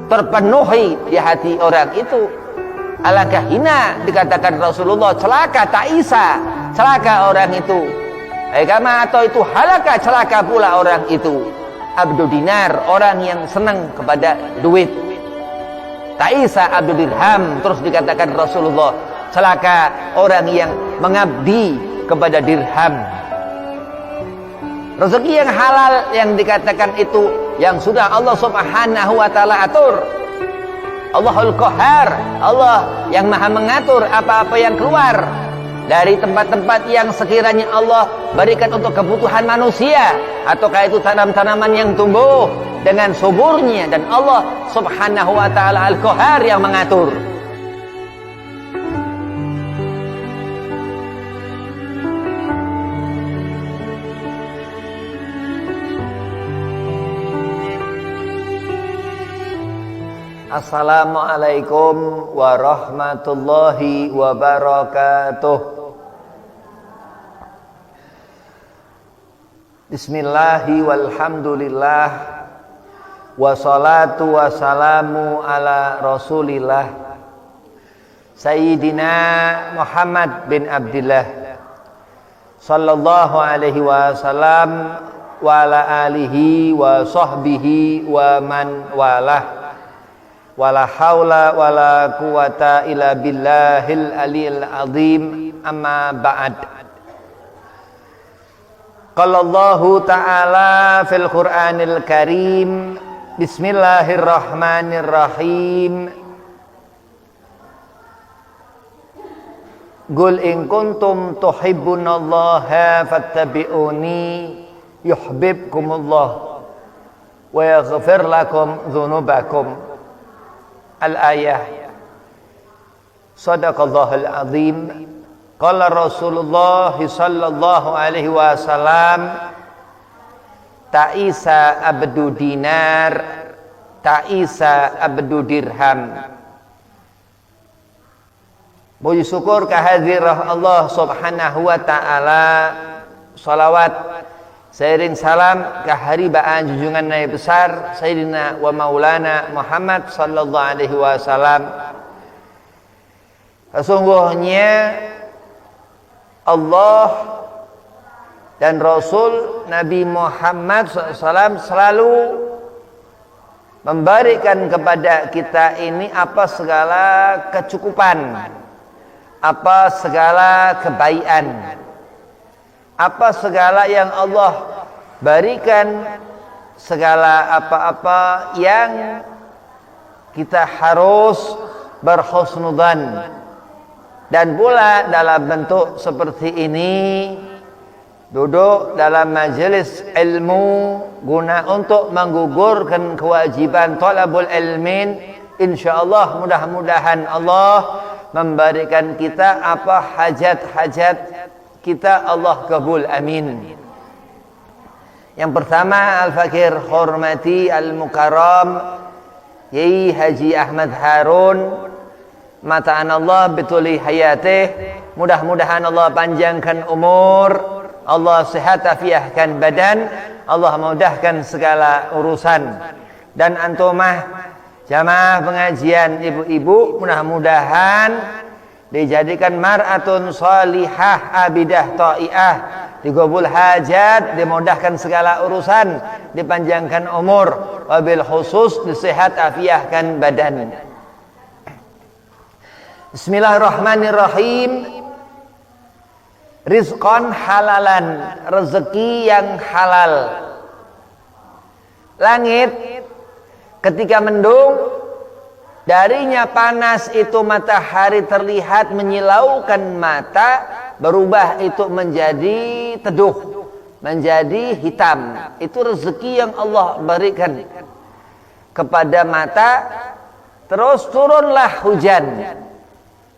terpenuhi di hati orang itu, alangkah hina dikatakan Rasulullah, celaka ta'isa, celaka orang itu. Kama atau itu halaka, celaka pula orang itu. Abdu dinar, orang yang senang kepada duit. Ta'isa abdu dirham, terus dikatakan Rasulullah, celaka orang yang mengabdi kepada dirham. Rezeki yang halal yang dikatakan itu yang sudah Allah Subhanahu wa taala atur. Allahul Qahar, Allah yang maha mengatur apa-apa yang keluar dari tempat-tempat yang sekiranya Allah berikan untuk kebutuhan manusia, ataukah itu tanam-tanaman yang tumbuh dengan suburnya, dan Allah Subhanahu wa taala Al-Qahar yang mengatur. Assalamualaikum warahmatullahi wabarakatuh. Bismillahi walhamdulillah, wassalatu wassalamu ala rasulillah Sayyidina Muhammad bin Abdillah sallallahu alaihi wasallam wa ala alihi wa sahbihi wa man walah. Wala haula wala quwata illa billahil aliyil azim, amma ba'd. Qala Allahu ta'ala fil Qur'anil Karim, bismillahirrahmanirrahim, Qul in kuntum tuhibbunallaha fattabi'uni yuhibbukumullah wa yaghfir lakum dzunubakum. Al-ayah. Sadaqallahul azim. Qala Rasulullah sallallahu alaihi wasallam, ta'isa abdu dinar, ta'isa abdu dirham. Puji syukur kehadirat Allah Subhanahu wa taala, salawat seiring salam keharibaan junjungan Nabi besar Sayyidina wa Maulana Muhammad sallallahu alaihi wasallam. Sesungguhnya Allah dan Rasul Nabi Muhammad SAW selalu memberikan kepada kita ini apa segala kecukupan, apa segala kebaikan, apa segala yang Allah berikan, segala apa-apa yang kita harus berhusnudzan. Dan pula dalam bentuk seperti ini, duduk dalam majelis ilmu guna untuk menggugurkan kewajiban talabul ilmin, insyaallah mudah-mudahan Allah memberikan kita apa hajat-hajat kita, Allah kabul, amin. Yang pertama, Al-Fakir hormati Al-Mukarram Yai Haji Ahmad Harun, mata'an Allah betuli hayatih, mudah-mudahan Allah panjangkan umur, Allah sehat afiahkan badan, Allah mudahkan segala urusan. Dan antumah jamaah pengajian ibu-ibu, mudah-mudahan dijadikan mar'atun salihah abidah ta'iah, digobul hajat, dimudahkan segala urusan, dipanjangkan umur, wabil khusus disehat afiahkan badan. Bismillahirrahmanirrahim. Rizqan halalan, rezeki yang halal. Langit ketika mendung, darinya panas itu matahari terlihat menyilaukan mata, berubah itu menjadi teduh, menjadi hitam. Itu rezeki yang Allah berikan kepada mata. Terus turunlah hujan.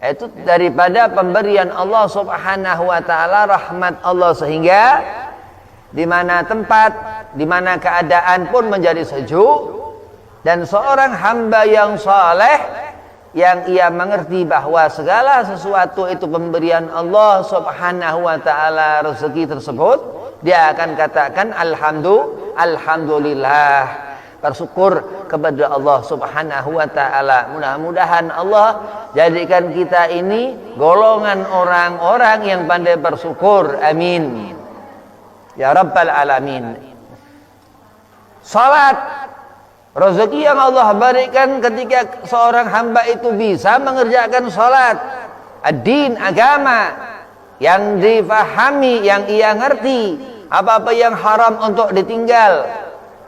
Itu daripada pemberian Allah Subhanahu wa taala, rahmat Allah, sehingga di mana tempat, di mana keadaan pun menjadi sejuk. Dan seorang hamba yang saleh, yang ia mengerti bahwa segala sesuatu itu pemberian Allah Subhanahu wa taala, rezeki tersebut, dia akan katakan alhamdulillah. bersyukur kepada Allah Subhanahu wa taala. Mudah-mudahan Allah jadikan kita ini golongan orang-orang yang pandai bersyukur. Amin. Ya Rabbal Alamin. Salat, rezeki yang Allah berikan ketika seorang hamba itu bisa mengerjakan salat. Ad-din, agama yang difahami, yang ia ngerti. Apa-apa yang haram untuk ditinggal,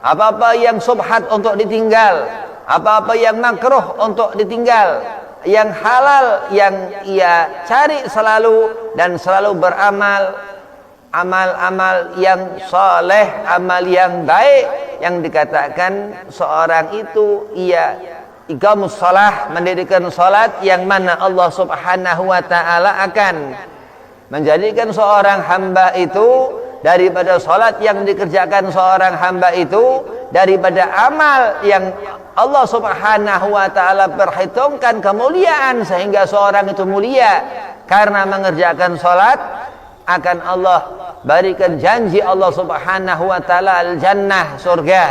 apa-apa yang subhat untuk ditinggal, apa-apa yang makruh untuk ditinggal, yang halal yang ia cari selalu, dan selalu beramal amal-amal yang soleh, amal yang baik, yang dikatakan seorang itu ia iqamus shalah, mendirikan salat, yang mana Allah Subhanahu wa taala akan menjadikan seorang hamba itu daripada salat yang dikerjakan seorang hamba itu, daripada amal yang Allah Subhanahu wa taala perhitungkan kemuliaan sehingga seorang itu mulia karena mengerjakan salat, akan Allah berikan janji Allah Subhanahu wa taala al-jannah, surga.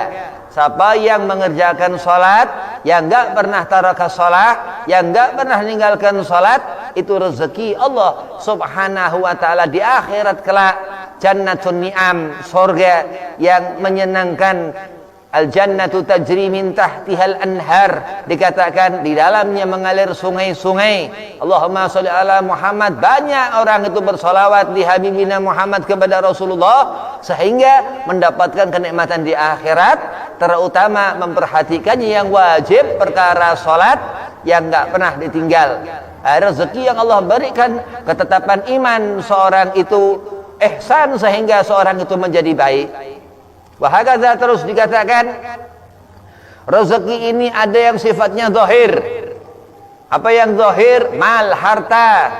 Siapa yang mengerjakan salat, yang enggak pernah taraka salat, yang enggak pernah meninggalkan salat, itu rezeki Allah Subhanahu wa taala di akhirat kelak. Jannatun ni'am, surga yang menyenangkan. Al-jannatu tajri min tahtihal anhar, dikatakan di dalamnya mengalir sungai-sungai. Allahumma sholli ala Muhammad. Banyak orang itu bersolawat di Habibina Muhammad kepada Rasulullah sehingga mendapatkan kenikmatan di akhirat, terutama memperhatikannya yang wajib, perkara salat yang enggak pernah ditinggal. Rezeki yang Allah berikan, ketetapan iman seorang itu ihsan sehingga seorang itu menjadi baik. Wahakadha, terus dikatakan rezeki ini ada yang sifatnya zahir. Apa yang zahir? Mal, harta,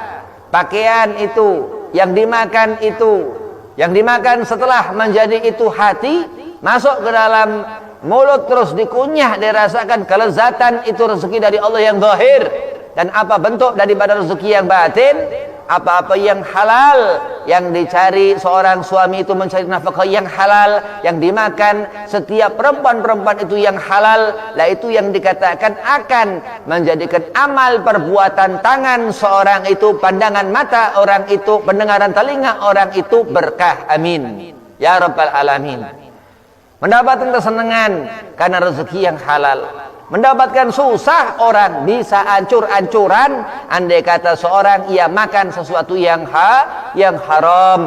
pakaian, itu yang dimakan, itu yang dimakan setelah menjadi itu hati, masuk ke dalam mulut, terus dikunyah, dirasakan kelezatan, itu rezeki dari Allah yang zahir. Dan apa bentuk daripada rezeki yang batin? Apa-apa yang halal yang dicari seorang suami itu, mencari nafkah yang halal, yang dimakan setiap perempuan-perempuan itu yang halal, lah itu yang dikatakan akan menjadikan amal perbuatan tangan seorang itu, pandangan mata orang itu, pendengaran telinga orang itu berkah. Amin ya Rabbal Alamin. Mendapatkan kesenangan karena rezeki yang halal. Mendapatkan susah, orang bisa ancur-ancuran andai kata seorang ia makan sesuatu yang haram.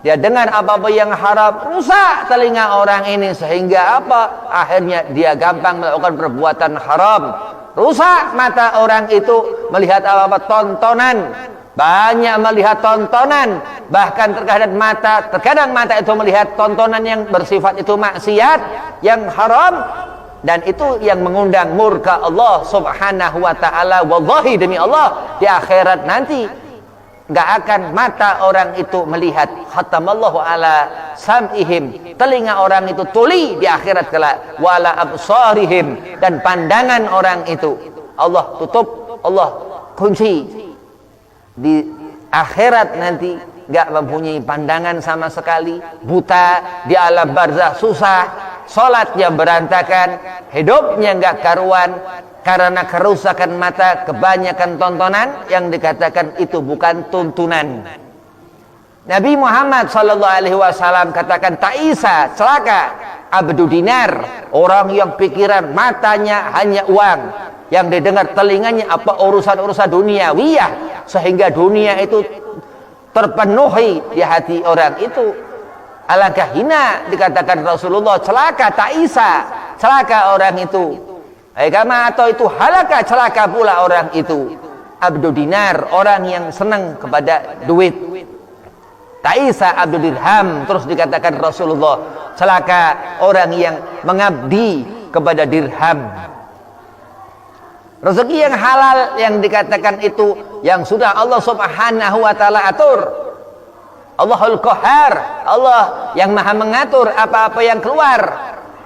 Dia dengar apa-apa yang haram, rusak telinga orang ini sehingga apa? Akhirnya dia gampang melakukan perbuatan haram. Rusak mata orang itu melihat apa-apa tontonan. Banyak melihat tontonan, bahkan terkadang mata itu melihat tontonan yang bersifat itu maksiat, yang haram. Dan itu yang mengundang murka Allah Subhanahu wa ta'ala. Wallahi, demi Allah, di akhirat nanti gak akan mata orang itu melihat. Khatamallahu ala sam'ihim, telinga orang itu tuli di akhirat kelak. Wala absarihim, dan pandangan orang itu Allah tutup, Allah kunci. Di akhirat nanti gak mempunyai pandangan sama sekali, buta, di alam barzakh susah, salatnya berantakan, hidupnya enggak karuan karena kerusakan mata, kebanyakan tontonan yang dikatakan itu bukan tuntunan. Nabi Muhammad sallallahu alaihi wasallam katakan, ta'isa, celaka, abdu dinar, orang yang pikiran matanya hanya uang, yang didengar telinganya apa urusan-urusan duniawiyah, sehingga dunia itu terpenuhi di hati orang itu. Alangkah hina, dikatakan Rasulullah, celaka, ta'isa, celaka orang itu. Kama atau itu halaka, celaka pula orang itu. Abdu dinar, orang yang senang kepada duit. Ta'isa abdu dirham, terus dikatakan Rasulullah, celaka orang yang mengabdi kepada dirham. Rezeki yang halal yang dikatakan itu yang sudah Allah Subhanahu wa ta'ala atur. Allahul Qahar, Allah yang maha mengatur apa-apa yang keluar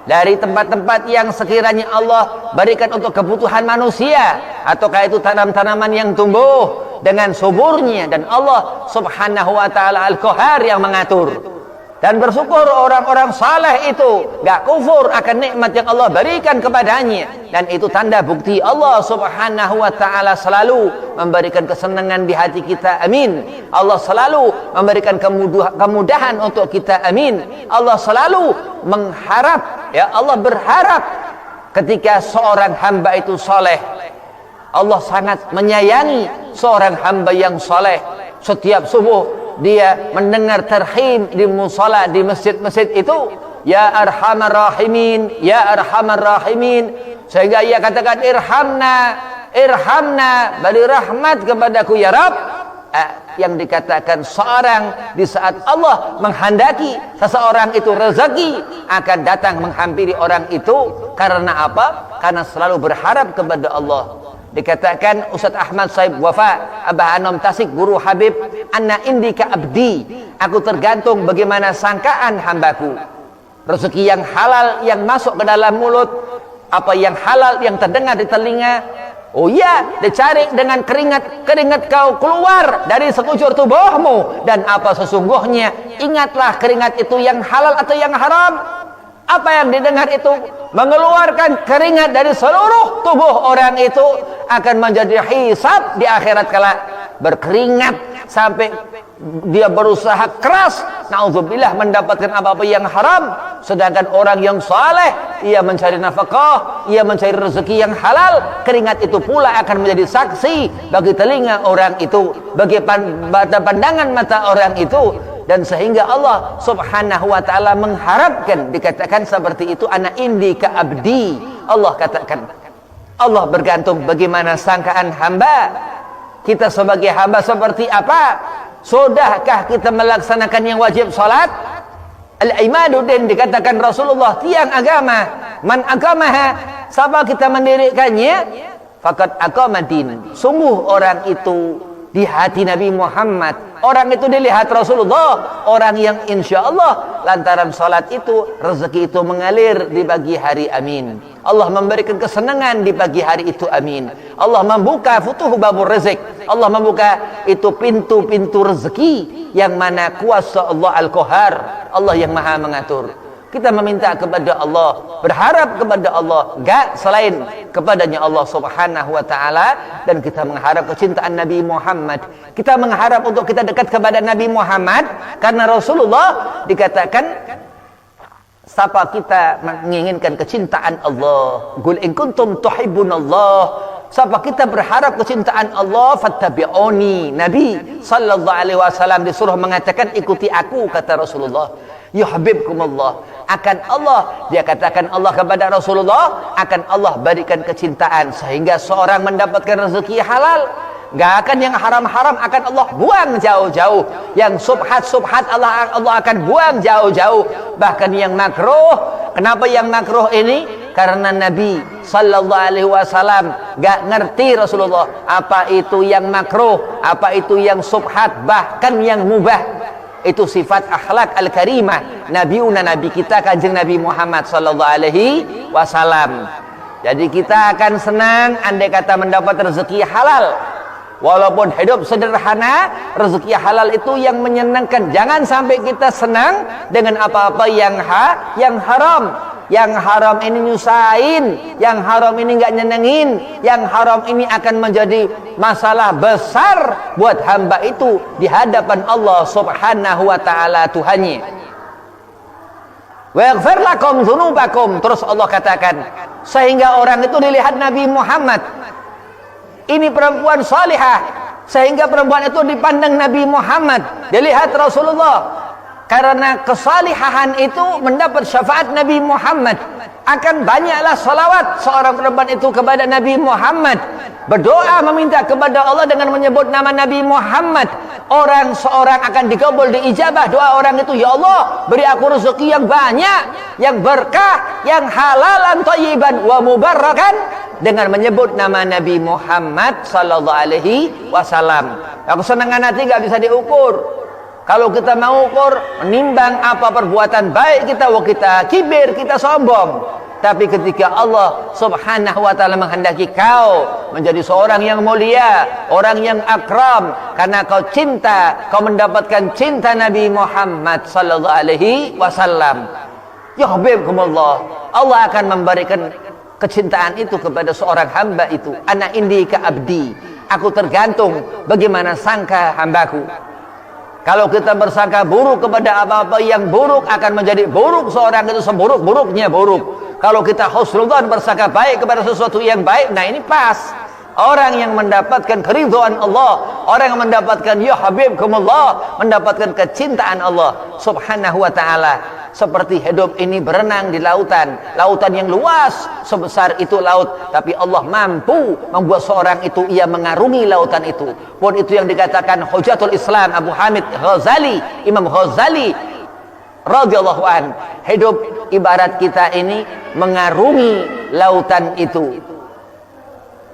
dari tempat-tempat yang sekiranya Allah berikan untuk kebutuhan manusia, ataukah itu tanam-tanaman yang tumbuh dengan suburnya, dan Allah Subhanahu wa ta'ala Al-Qahar yang mengatur. dan bersyukur orang-orang saleh itu gak kufur akan nikmat yang Allah berikan kepadanya, dan itu tanda bukti Allah Subhanahu wa taala selalu memberikan kesenangan di hati kita. Amin. Allah selalu memberikan kemudahan untuk kita. Amin. Allah selalu mengharap, ya Allah berharap ketika seorang hamba itu saleh. Allah sangat menyayangi seorang hamba yang saleh. Setiap subuh dia mendengar tarhim di musala, di masjid-masjid itu, ya arhamar rahimin, ya arhamar rahimin, sehingga ia katakan irhamna, irhamna, beri rahmat kepadaku ya Rabb. Yang dikatakan seorang di saat Allah menghendaki seseorang itu rezeki akan datang menghampiri orang itu karena apa? Karena selalu berharap kepada Allah. Dikatakan Ustaz Ahmad Saib Wafa Abah Anom Tasik Guru Habib, anna indika abdi, aku tergantung bagaimana sangkaan hambaku. Rezeki yang halal yang masuk ke dalam mulut, apa yang halal yang terdengar di telinga, oh ya, dicari dengan keringat kau keluar dari sekujur tubuhmu, dan apa sesungguhnya ingatlah keringat itu yang halal atau yang haram. Apa yang didengar itu mengeluarkan keringat dari seluruh tubuh orang itu akan menjadi hisab di akhirat kala, berkeringat sampai dia berusaha keras, naudzubillah, mendapatkan apa-apa yang haram. Sedangkan orang yang saleh, ia mencari nafkah, ia mencari rezeki yang halal, keringat itu pula akan menjadi saksi bagi telinga orang itu, bagi pandangan mata orang itu. Dan sehingga Allah Subhanahu wa taala mengharapkan, dikatakan seperti itu, ana indika abdi. Allah katakan, Allah bergantung bagaimana sangkaan hamba. Kita sebagai hamba seperti apa? Sudahkah kita melaksanakan yang wajib salat? Al-imaduddin, dikatakan Rasulullah, tiang agama. Man agamaha, siapa kita mendirikannya, faqad aqamadin. Sungguh orang itu di hati Nabi Muhammad, orang itu dilihat Rasulullah, orang yang insya Allah lantaran salat itu rezeki itu mengalir di pagi hari. Amin. Allah memberikan kesenangan di pagi hari itu. Amin. Allah membuka futuh babur rezeki, Allah membuka itu pintu-pintu rezeki yang mana kuasa Allah Al-Qahar, Allah yang maha mengatur. Kita meminta kepada Allah, berharap kepada Allah, gak selain kepadanya Allah Subhanahu wa taala, dan kita mengharap kecintaan Nabi Muhammad. Kita mengharap untuk kita dekat kepada Nabi Muhammad karena Rasulullah dikatakan, siapa kita menginginkan kecintaan Allah, qul in kuntum tuhibbunallah, siapa kita berharap kecintaan Allah, fattabi'uni. Nabi sallallahu alaihi wasallam disuruh mengatakan, ikuti aku, kata Rasulullah. Yuhibbukumullah, akan Allah, dia katakan Allah kepada Rasulullah, akan Allah berikan kecintaan sehingga seorang mendapatkan rezeki halal. Gak akan yang haram-haram akan Allah buang jauh-jauh, yang subhat Allah akan buang jauh-jauh. Bahkan yang makruh, kenapa yang makruh ini? Karena Nabi sallallahu alaihi wasallam gak ngerti Rasulullah apa itu yang makruh, apa itu yang subhat, bahkan yang mubah. Itu sifat akhlak al-karimah nabiuna, nabi kita kanjeng Nabi Muhammad sallallahu alaihi wasallam. Jadi kita akan senang andai kata mendapat rezeki halal. Walaupun hidup sederhana, rezeki halal itu yang menyenangkan. Jangan sampai kita senang dengan apa-apa yang haram. Yang haram ini nyusahin, yang haram ini nggak nyenengin, yang haram ini akan menjadi masalah besar buat hamba itu di hadapan Allah Subhanahu wa taala Tuhannya. Wa yaghfir lakum dzunubakum, terus Allah katakan, sehingga orang itu dilihat Nabi Muhammad, ini perempuan salihah, sehingga perempuan itu dipandang Nabi Muhammad, dilihat Rasulullah. Karena kesalihahan itu mendapat syafaat Nabi Muhammad, akan banyaklah salawat seorang perempuan itu kepada Nabi Muhammad, berdoa meminta kepada Allah dengan menyebut nama Nabi Muhammad. Seorang akan dikabul, diijabah doa orang itu. Ya Allah, beri aku rezeki yang banyak, yang berkah, yang halalan thayyiban wa mubarakan, dengan menyebut nama Nabi Muhammad sallallahu alaihi wasallam. Kesenangan hati gak bisa diukur. Kalau kita mau ukur, menimbang apa perbuatan baik kita, kita kibir, kita sombong. Tapi ketika Allah subhanahu wa ta'ala menghendaki kau menjadi seorang yang mulia, orang yang akram, karena kau cinta, kau mendapatkan cinta Nabi Muhammad sallallahu alaihi wasallam, yuhibbukumullah, Allah akan memberikan kecintaan itu kepada seorang hamba itu. Ana indi ka abdi, aku tergantung bagaimana sangka hambaku. Kalau kita bersangka buruk kepada apa-apa yang buruk, akan menjadi buruk seorang itu seburuk-buruknya buruk. Kalau kita husnudzon, bersangka baik kepada sesuatu yang baik, nah ini pas. Orang yang mendapatkan keridhaan Allah, orang yang mendapatkan ya habibkumullah, mendapatkan kecintaan Allah subhanahu wa ta'ala. Seperti hidup ini berenang di lautan, lautan yang luas sebesar itu laut, tapi Allah mampu membuat seorang itu ia mengarungi lautan itu. Pun itu yang dikatakan Hujatul Islam Abu Hamid Ghazali, Imam Ghazali radhiyallahu an, hidup ibarat kita ini mengarungi lautan itu.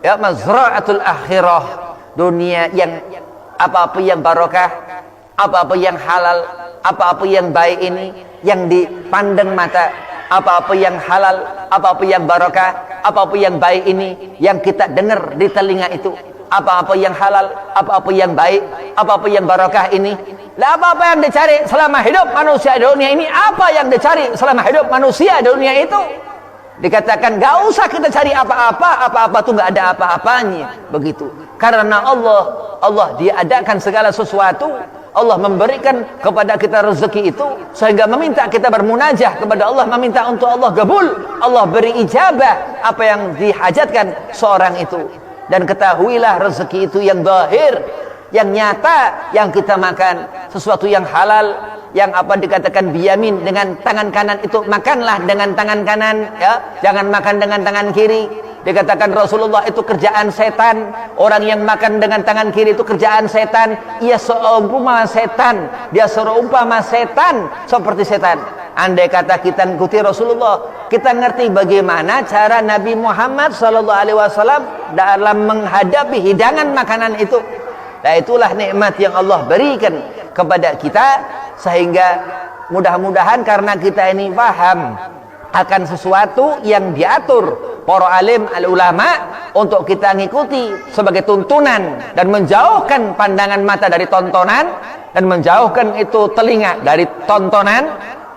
Ya, mazra'atul akhirah, dunia yang apa-apa yang barakah, apa-apa yang halal, apa-apa yang baik ini yang dipandang mata, apa-apa yang halal, apa-apa yang barakah, apa-apa yang baik ini yang kita dengar di telinga itu, apa-apa yang halal, apa-apa yang baik, apa-apa yang barakah ini. Lah, apa-apa yang dicari selama hidup manusia di dunia ini, apa yang dicari selama hidup manusia di dunia itu? Dikatakan gak usah kita cari apa-apa, apa-apa tuh gak ada apa-apanya. Begitu. Karena Allah dia adakan segala sesuatu. Allah memberikan kepada kita rezeki itu, sehingga meminta kita bermunajah kepada Allah, meminta untuk Allah gabul, Allah beri ijabah apa yang dihajatkan seorang itu. Dan ketahuilah rezeki itu yang zahir, yang nyata, yang kita makan, sesuatu yang halal, yang apa dikatakan biyamin, dengan tangan kanan itu makanlah dengan tangan kanan, ya, jangan makan dengan tangan kiri. Dikatakan Rasulullah itu kerjaan setan, orang yang makan dengan tangan kiri itu kerjaan setan. Ia seumpama setan, dia seumpama setan, seperti setan. Andai kata kita ikuti Rasulullah, kita ngerti bagaimana cara Nabi Muhammad SAW dalam menghadapi hidangan makanan itu. Nah, itulah nikmat yang Allah berikan kepada kita, sehingga mudah-mudahan karena kita ini paham akan sesuatu yang diatur para alim al-ulama untuk kita ngikuti sebagai tuntunan, dan menjauhkan pandangan mata dari tontonan, dan menjauhkan itu telinga dari tontonan.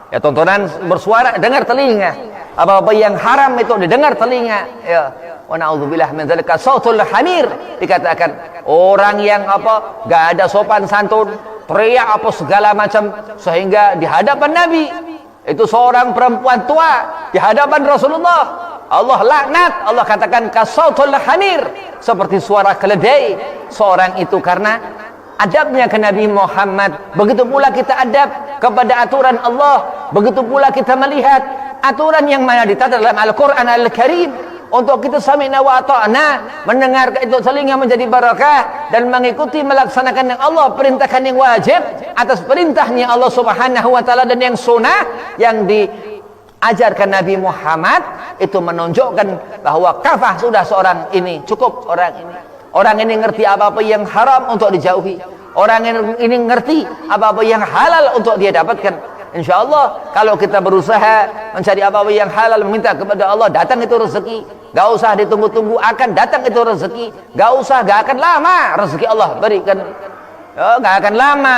Ya, tontonan bersuara, dengar telinga. Apa-apa yang haram itu didengar telinga. Ya. Wa na'udzubillah min dzalika sautul hamir. Dikatakan orang yang apa gak ada sopan santun, teriak apa segala macam, sehingga di hadapan Nabi itu seorang perempuan tua di hadapan Rasulullah, Allah laknat, Allah katakan kasautul hamir, seperti suara keledai seorang itu, karena adabnya ke Nabi Muhammad. Begitu pula kita adab kepada aturan Allah, begitu pula kita melihat aturan yang mana ditata dalam Al-Quran Al-Karim untuk kita sami'na wa ata'na, mendengar itu telinga menjadi barakah, dan mengikuti melaksanakan yang Allah perintahkan yang wajib atas perintahnya Allah subhanahu wa ta'ala, dan yang sunnah yang diajarkan Nabi Muhammad itu menunjukkan bahwa kafah sudah seorang ini, cukup orang ini ngerti apa-apa yang haram untuk dijauhi, orang ini ngerti apa-apa yang halal untuk dia dapatkan. InsyaAllah kalau kita berusaha mencari apa-apa yang halal, meminta kepada Allah, datang itu rezeki. Gak usah ditunggu-tunggu, akan datang itu rezeki. Gak akan lama rezeki Allah berikan. Gak akan lama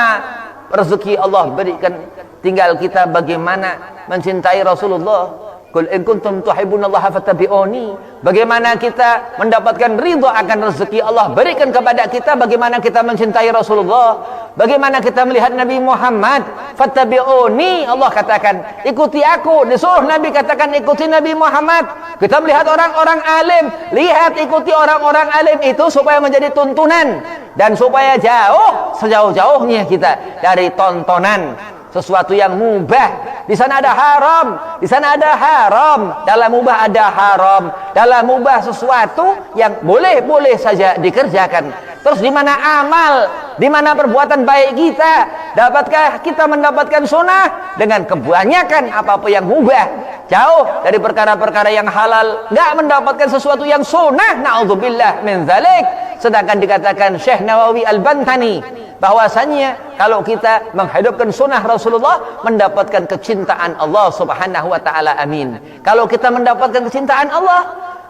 rezeki Allah berikan. Tinggal kita bagaimana mencintai Rasulullah. Qul in kuntum tuhibbunallaha fattabi'uni. Bagaimana kita mendapatkan ridha akan rezeki Allah berikan kepada kita, bagaimana kita mencintai Rasulullah, bagaimana kita melihat Nabi Muhammad. Fattabi'uni, Allah katakan ikuti aku. Disuruh Nabi katakan ikuti Nabi Muhammad. Kita melihat orang-orang alim, lihat ikuti orang-orang alim itu supaya menjadi tuntunan, dan supaya sejauh-jauhnya kita dari tontonan sesuatu yang mubah. Di sana ada haram, di sana ada haram. Dalam mubah ada haram. Dalam mubah sesuatu yang boleh-boleh saja dikerjakan. Terus di mana amal, di mana perbuatan baik kita? Dapatkah kita mendapatkan sunnah dengan kebanyakan apa-apa yang mubah? Jauh dari perkara-perkara yang halal, enggak mendapatkan sesuatu yang sunnah. Na'udzubillah min dzalik. Sedangkan dikatakan Syekh Nawawi Al-Bantani bahwasanya kalau kita menghidupkan sunnah Rasulullah mendapatkan kecintaan Allah Subhanahu wa taala. Amin. Kalau kita mendapatkan kecintaan Allah,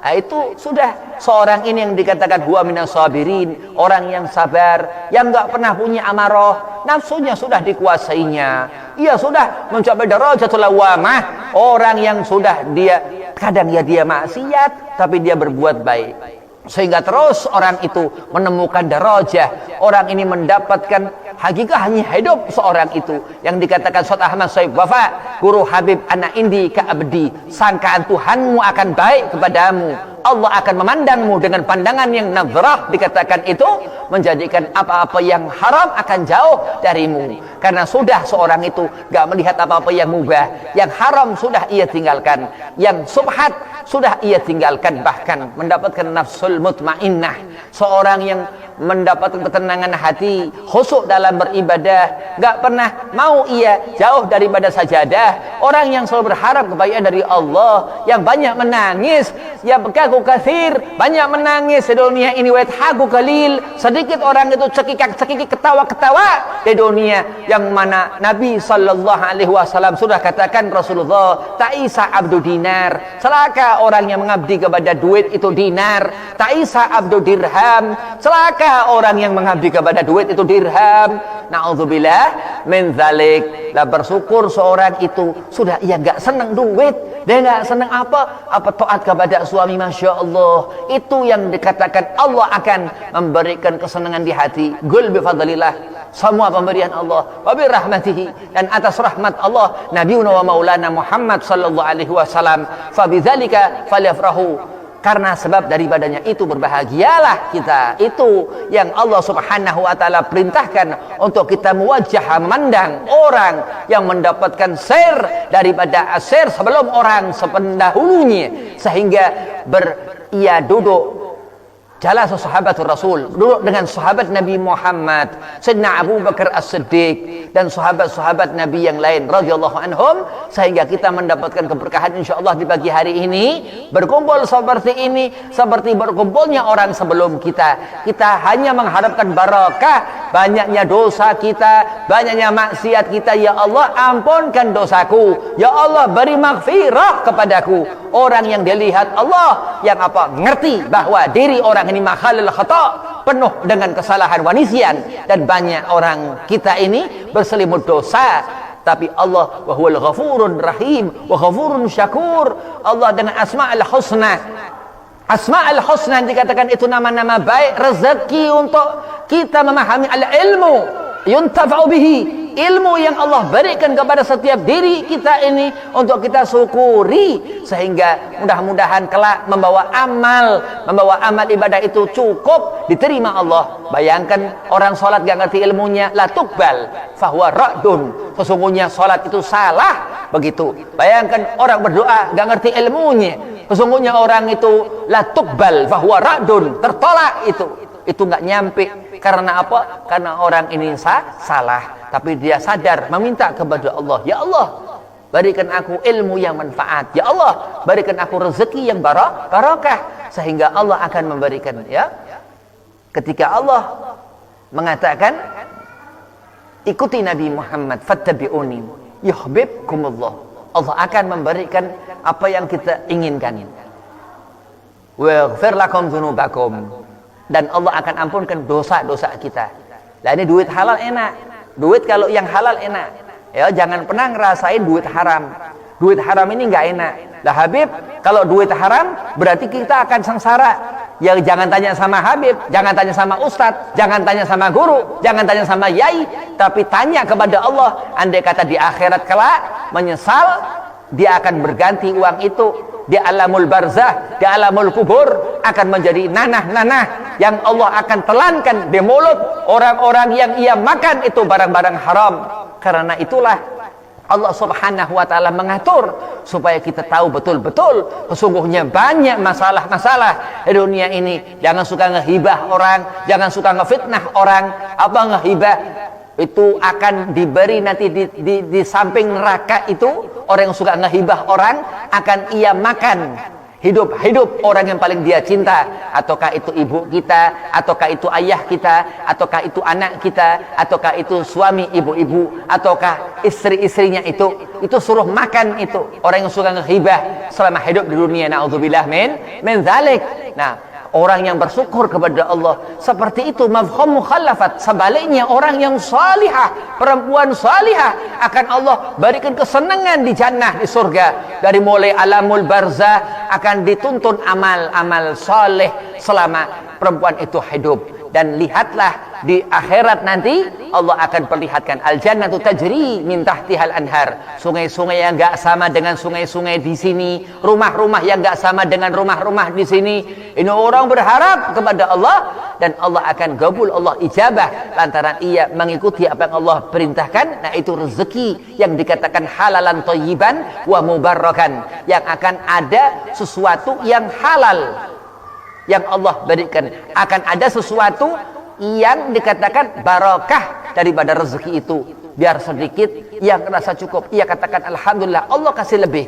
itu sudah seorang ini yang dikatakan huwa minas sabirin, orang yang sabar, yang enggak pernah punya amarah, nafsunya sudah dikuasainya. Ia sudah mencapai darajatul lawamah, orang yang sudah dia kadang ya dia maksiat tapi dia berbuat baik. Sehingga terus orang itu menemukan darajah, orang ini mendapatkan hakikatnya hidup seorang itu yang dikatakan Ustaz Ahmad Syaikh Wafa, guru Habib anak indi ka abdi, sangkaan Tuhanmu akan baik kepadamu, Allah akan memandangmu dengan pandangan yang nazrah, dikatakan itu menjadikan apa-apa yang haram akan jauh darimu, karena sudah seorang itu gak melihat apa-apa yang mubah, yang haram sudah ia tinggalkan, yang subhat sudah ia tinggalkan, bahkan mendapatkan nafsul mutmainnah, seorang yang mendapatkan ketenangan hati, khusyuk dalam beribadah, gak pernah mau ia jauh daripada sajadah, orang yang selalu berharap kebaikan dari Allah, yang banyak menangis, ya bekaku kathir, banyak menangis di dunia ini, wa yadhaku qalil, sedikit orang itu cekikak-cekikik, ketawa-ketawa di dunia, yang mana Nabi sallallahu alaihi wasallam sudah katakan, Rasulullah, ta'isa abdu dinar, celaka orang yang mengabdi kepada duit itu dinar, ta'isa abdu dirham, celaka orang yang mengabdi kepada duit itu dirham. Na'udzubillah min dzalik. Lah bersyukur seorang itu sudah ia enggak senang duit, dia enggak senang apa taat kepada suami, masya Allah. Itu yang dikatakan Allah akan memberikan kesenangan di hati. Qul bi fadlillah, semua pemberian Allah, wa bi rahmatihi, dan atas rahmat Allah Nabiuna wa Maulana Muhammad sallallahu alaihi wasallam, fa bidzalika falyafrahu, karena sebab daripadanya itu berbahagialah kita. Itu yang Allah Subhanahu wa taala perintahkan untuk kita muwajjah, memandang orang yang mendapatkan sir daripada asir sebelum orang sependahulunya, sehingga ia duduk jalan sahabatul Rasul, duduk dengan sahabat Nabi Muhammad, Sayyidina Abu Bakar As-Siddiq, dan sahabat-sahabat Nabi yang lain radhiyallahu anhum, sehingga kita mendapatkan keberkahan insyaallah di pagi hari ini. Berkumpul seperti ini, seperti berkumpulnya orang sebelum kita. Kita hanya mengharapkan barakah, banyaknya dosa kita, banyaknya maksiat kita. Ya Allah, ampunkan dosaku, ya Allah beri maghfirah kepadaku. Orang yang dilihat Allah, yang ngerti bahwa diri orang ini makhalul khata, penuh dengan kesalahan wanisian, dan banyak orang kita ini berselimut dosa. Tapi Allah wa huwal ghafurur rahim wa ghafurun syakur. Allah dengan asma'ul husna, asma'ul husna dikatakan itu nama-nama baik, rezeki untuk kita memahami al-ilmu yuntafa'u bihi, ilmu yang Allah berikan kepada setiap diri kita ini untuk kita syukuri, sehingga mudah-mudahan kelak membawa amal ibadah itu cukup diterima Allah. Bayangkan orang sholat gak ngerti ilmunya, la tuqbal fahuwa ra'dun, sesungguhnya sholat itu salah begitu. Bayangkan orang berdoa gak ngerti ilmunya, sesungguhnya orang itu la tuqbal fahuwa ra'dun, tertolak itu nggak nyampe. Karena apa? Karena orang ini salah, tapi dia sadar meminta kepada Allah, ya Allah berikan aku ilmu yang manfaat, ya Allah berikan aku rezeki yang barakah, sehingga Allah akan memberikan. Ya, ketika Allah mengatakan ikuti Nabi Muhammad, fattabi'uni yuhibbukumullah, Allah akan memberikan apa yang kita inginkan, wa yaghfir lakum dzunubakum, dan Allah akan ampunkan dosa-dosa kita. Nah, ini duit halal enak, duit kalau yang halal enak, ya jangan pernah ngerasain duit haram. Duit haram ini nggak enak. Lah Habib, kalau duit haram berarti kita akan sengsara. Ya jangan tanya sama Habib, jangan tanya sama Ustadz, jangan tanya sama guru, jangan tanya sama yai, tapi tanya kepada Allah. Andai kata di akhirat kelak menyesal, dia akan berganti uang itu di alamul barzah, di alamul kubur, akan menjadi nanah-nanah yang Allah akan telankan di mulut orang-orang yang ia makan itu barang-barang haram. Karena itulah Allah Subhanahu wa taala mengatur supaya kita tahu betul-betul sesungguhnya banyak masalah-masalah di dunia ini. Jangan suka ngehibah orang, jangan suka ngefitnah orang. Apa ngehibah? Itu akan diberi nanti di samping neraka itu. Orang yang suka ngehibah orang akan ia makan hidup orang yang paling dia cinta, ataukah itu ibu kita, ataukah itu ayah kita, ataukah itu anak kita, ataukah itu suami ibu-ibu, ataukah istri-istrinya itu suruh makan itu orang yang suka ngehibah selama hidup di dunia, naudzubillah min dzalik. Nah, orang yang bersyukur kepada Allah seperti itu mafhum mukhalafat. Sebaliknya orang yang salihah, perempuan salihah, akan Allah berikan kesenangan di jannah, di surga. Dari mulai alamul barzah akan dituntun amal-amal saleh selama perempuan itu hidup. Dan lihatlah di akhirat nanti Allah akan perlihatkan al-jannatu tajri min tahtihal anhar. Sungai-sungai yang enggak sama dengan sungai-sungai di sini, rumah-rumah yang enggak sama dengan rumah-rumah di sini. Ini orang berharap kepada Allah dan Allah akan kabul, Allah ijabah lantaran ia mengikuti apa yang Allah perintahkan. Nah, itu rezeki yang dikatakan halalan thayyiban wa mubarrakan, yang akan ada sesuatu yang halal yang Allah berikan, akan ada sesuatu yang dikatakan barakah daripada rezeki itu. Biar sedikit yang rasa cukup, ia katakan alhamdulillah, Allah kasih lebih.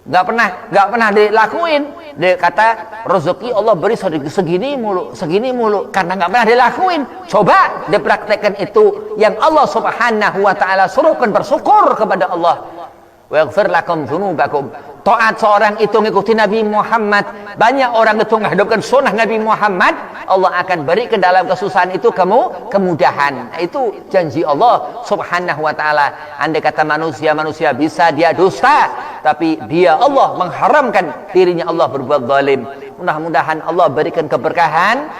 Gak pernah dilakuin. Dia kata rezeki Allah beri segini mulu karena gak pernah dilakuin. Coba dipraktekkan itu yang Allah Subhanahu wa taala suruhkan, bersyukur kepada Allah. Wa yaghfir lakum dzunubakum. Taat seorang itu mengikuti Nabi Muhammad, banyak orang itu menghidupkan sunnah Nabi Muhammad, Allah akan beri ke dalam kesusahan itu kemudahan. Itu janji Allah Subhanahu wa taala. Andai kata manusia bisa dia dusta, tapi dia Allah mengharamkan dirinya Allah berbuat zalim. Mudah-mudahan Allah berikan keberkahan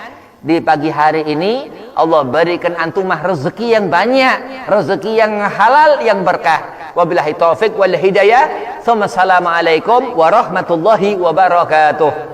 di pagi hari ini. Allah berikan antumah rezeki yang banyak, rezeki yang halal, yang berkah. Wabillahi taufik wal hidayah. Assalamualaikum warahmatullahi wabarakatuh.